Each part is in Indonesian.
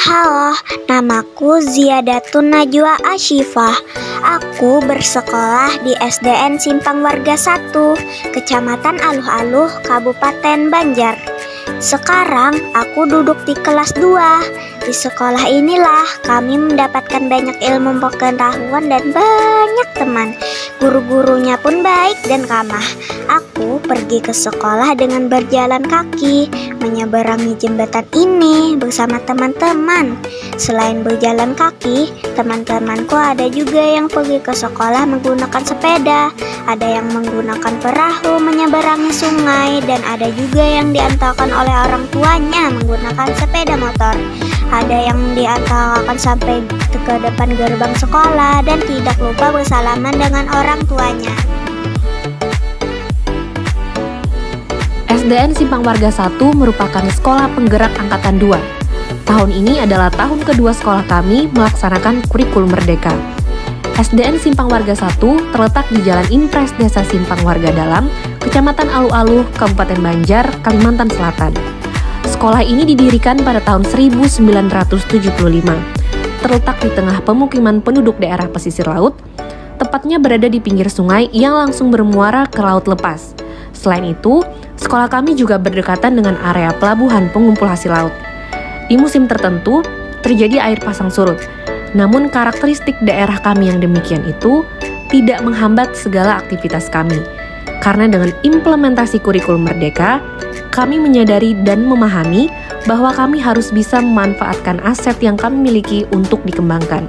Halo, namaku Ziyadatun Najwa Asyifah. Aku bersekolah di SDN Simpang Warga 1, Kecamatan Aluh-Aluh, Kabupaten Banjar. Sekarang aku duduk di kelas 2. Di sekolah inilah kami mendapatkan banyak ilmu pengetahuan dan banyak teman. Guru-gurunya pun baik dan ramah. Aku pergi ke sekolah dengan berjalan kaki, menyeberangi jembatan ini bersama teman-teman. Selain berjalan kaki, teman-temanku ada juga yang pergi ke sekolah menggunakan sepeda, ada yang menggunakan perahu menyeberangi sungai, dan ada juga yang diantarkan oleh orang tuanya menggunakan sepeda motor. Ada yang diantarkan sampai ke depan gerbang sekolah dan tidak lupa bersalaman dengan orang tuanya. SDN Simpang Warga 1 merupakan sekolah penggerak angkatan 2. Tahun ini adalah tahun kedua sekolah kami melaksanakan kurikulum merdeka. SDN Simpang Warga 1 terletak di Jalan Impres Desa Simpang Warga Dalam, Kecamatan Aluh-Aluh, Kabupaten Banjar, Kalimantan Selatan. Sekolah ini didirikan pada tahun 1975. Terletak di tengah pemukiman penduduk daerah pesisir laut, tepatnya berada di pinggir sungai yang langsung bermuara ke laut lepas. Selain itu, sekolah kami juga berdekatan dengan area pelabuhan pengumpul hasil laut. Di musim tertentu, terjadi air pasang surut. Namun karakteristik daerah kami yang demikian itu tidak menghambat segala aktivitas kami. Karena dengan implementasi kurikulum merdeka, kami menyadari dan memahami bahwa kami harus bisa memanfaatkan aset yang kami miliki untuk dikembangkan.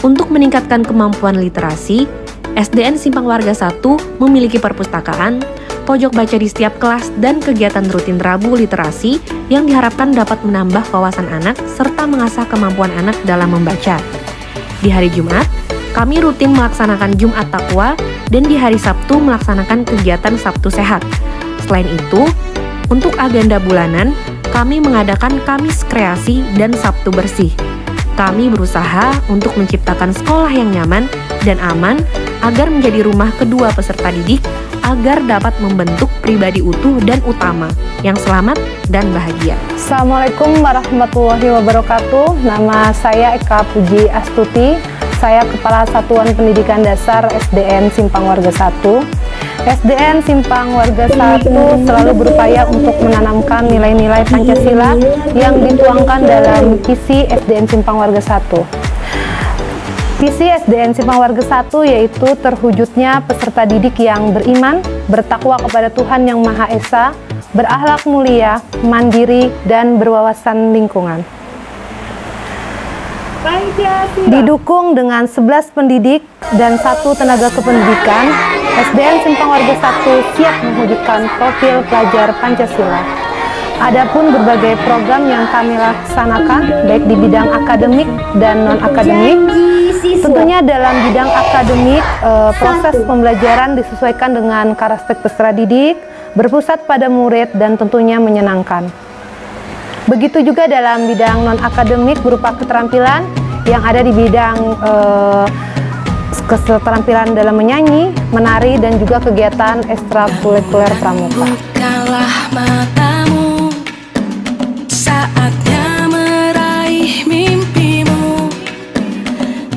Untuk meningkatkan kemampuan literasi, SDN Simpang Warga 1 memiliki perpustakaan, pojok baca di setiap kelas, dan kegiatan rutin Rabu Literasi yang diharapkan dapat menambah wawasan anak serta mengasah kemampuan anak dalam membaca. Di hari Jumat, kami rutin melaksanakan Jumat Takwa dan di hari Sabtu melaksanakan kegiatan Sabtu Sehat. Selain itu, untuk agenda bulanan, kami mengadakan Kamis Kreasi dan Sabtu Bersih. Kami berusaha untuk menciptakan sekolah yang nyaman dan aman agar menjadi rumah kedua peserta didik agar dapat membentuk pribadi utuh dan utama yang selamat dan bahagia. Assalamualaikum warahmatullahi wabarakatuh. Nama saya Eka Puji Astuti. Saya Kepala Satuan Pendidikan Dasar SDN Simpang Warga 1. SDN Simpang Warga 1 selalu berupaya untuk menanamkan nilai-nilai Pancasila yang dituangkan dalam visi SDN Simpang Warga 1. Visi SDN Simpang Warga 1 yaitu terwujudnya peserta didik yang beriman, bertakwa kepada Tuhan Yang Maha Esa, berakhlak mulia, mandiri, dan berwawasan lingkungan. Didukung dengan 11 pendidik dan 1 tenaga kependidikan, SDN Simpang Warga 1 siap mewujudkan profil pelajar Pancasila. Adapun berbagai program yang kami laksanakan, baik di bidang akademik dan non-akademik. Tentunya dalam bidang akademik, proses pembelajaran disesuaikan dengan karakteristik peserta didik, berpusat pada murid, dan tentunya menyenangkan. Begitu juga dalam bidang non-akademik berupa keterampilan yang ada di bidang keterampilan dalam menyanyi, menari, dan juga kegiatan ekstrakurikuler pramuka. Bukalah matamu, saatnya meraih mimpimu.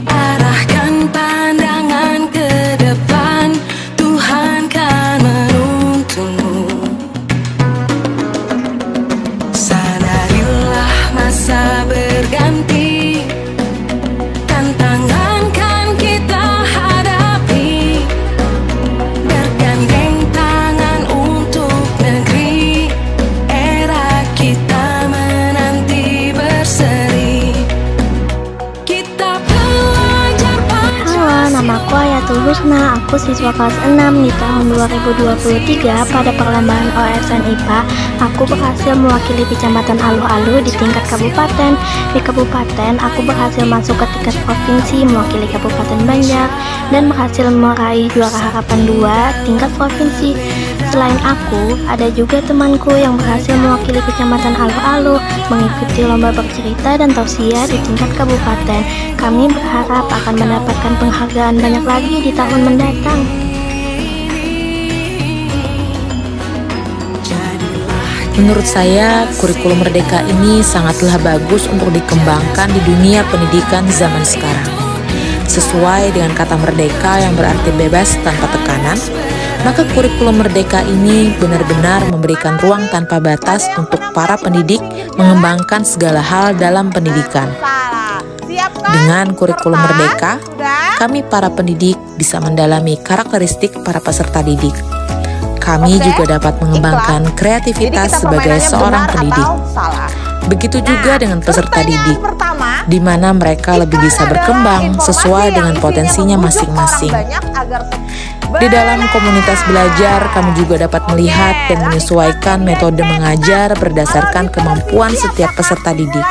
Arahkan pandangan ke depan, Tuhan kan menuntunmu. Sadarilah masa berganti, tantangan kan kita hadapi. Bergandeng tangan untuk negeri, era kita menanti berseri. Kita pelajar Halo, namaku Ayatul Husna. Aku siswa kelas 6 di tahun 2023. Pada perlombaan OSN IPA, aku berhasil mewakili Kecamatan Aluh-Aluh di tingkat kabupaten. Di kabupaten, aku berhasil masuk ke tingkat provinsi mewakili Kabupaten Banjar dan berhasil meraih juara harapan 2 tingkat provinsi. Selain aku, ada juga temanku yang berhasil mewakili Kecamatan Aluh-Aluh mengikuti lomba bercerita dan tausiah di tingkat kabupaten. Kami berharap akan mendapatkan penghargaan banyak lagi di tahun mendatang. jadilah Menurut saya, kurikulum Merdeka ini sangatlah bagus untuk dikembangkan di dunia pendidikan zaman sekarang. Sesuai dengan kata merdeka yang berarti bebas tanpa tekanan, maka kurikulum Merdeka ini benar-benar memberikan ruang tanpa batas untuk para pendidik mengembangkan segala hal dalam pendidikan. Dengan kurikulum Merdeka, kami para pendidik bisa mendalami karakteristik para peserta didik. Kami juga dapat mengembangkan kreativitas sebagai seorang pendidik. Begitu juga dengan peserta didik, di mana mereka lebih bisa berkembang sesuai dengan potensinya masing-masing. Di dalam komunitas belajar, kami juga dapat melihat dan menyesuaikan metode mengajar berdasarkan kemampuan setiap peserta didik,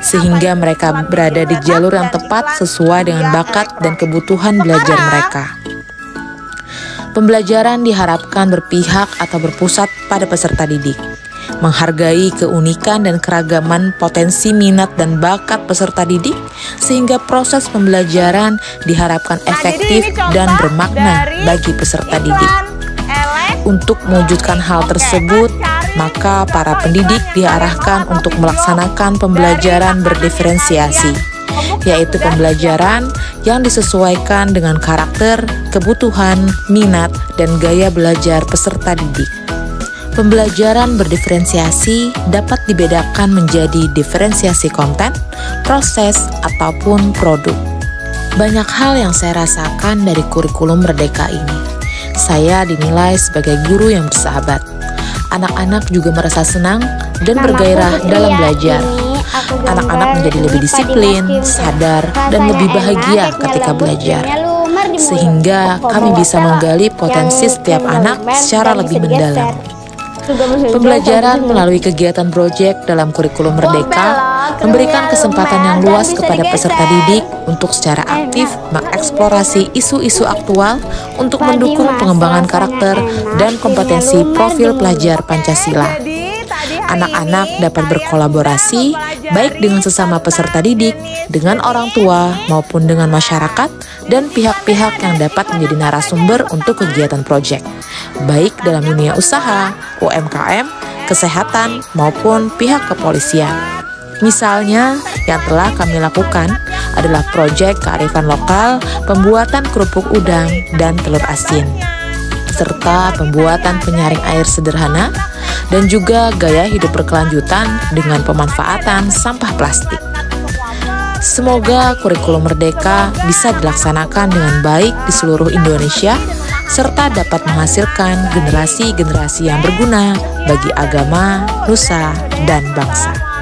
sehingga mereka berada di jalur yang tepat sesuai dengan bakat dan kebutuhan belajar mereka. Pembelajaran diharapkan berpihak atau berpusat pada peserta didik, menghargai keunikan dan keragaman potensi minat dan bakat peserta didik, sehingga proses pembelajaran diharapkan efektif dan bermakna bagi peserta didik. Untuk mewujudkan hal tersebut, maka para pendidik diarahkan untuk melaksanakan pembelajaran berdiferensiasi, yaitu pembelajaran yang disesuaikan dengan karakter, kebutuhan, minat, dan gaya belajar peserta didik. Pembelajaran berdiferensiasi dapat dibedakan menjadi diferensiasi konten, proses, ataupun produk. Banyak hal yang saya rasakan dari kurikulum Merdeka ini. Saya dinilai sebagai guru yang bersahabat. Anak-anak juga merasa senang dan bergairah dalam belajar. Anak-anak menjadi lebih disiplin, sadar, dan lebih bahagia ketika belajar. Sehingga kami bisa menggali potensi setiap anak secara lebih mendalam. Pembelajaran melalui kegiatan proyek dalam kurikulum Merdeka memberikan kesempatan yang luas kepada peserta didik untuk secara aktif mengeksplorasi isu-isu aktual untuk mendukung pengembangan karakter dan kompetensi profil pelajar Pancasila. Anak-anak dapat berkolaborasi baik dengan sesama peserta didik, dengan orang tua, maupun dengan masyarakat dan pihak-pihak yang dapat menjadi narasumber untuk kegiatan proyek, baik dalam dunia usaha, UMKM, kesehatan, maupun pihak kepolisian. Misalnya, yang telah kami lakukan adalah proyek kearifan lokal, pembuatan kerupuk udang dan telur asin, serta pembuatan penyaring air sederhana, dan juga gaya hidup berkelanjutan dengan pemanfaatan sampah plastik. Semoga kurikulum Merdeka bisa dilaksanakan dengan baik di seluruh Indonesia, serta dapat menghasilkan generasi-generasi yang berguna bagi agama, nusa, dan bangsa.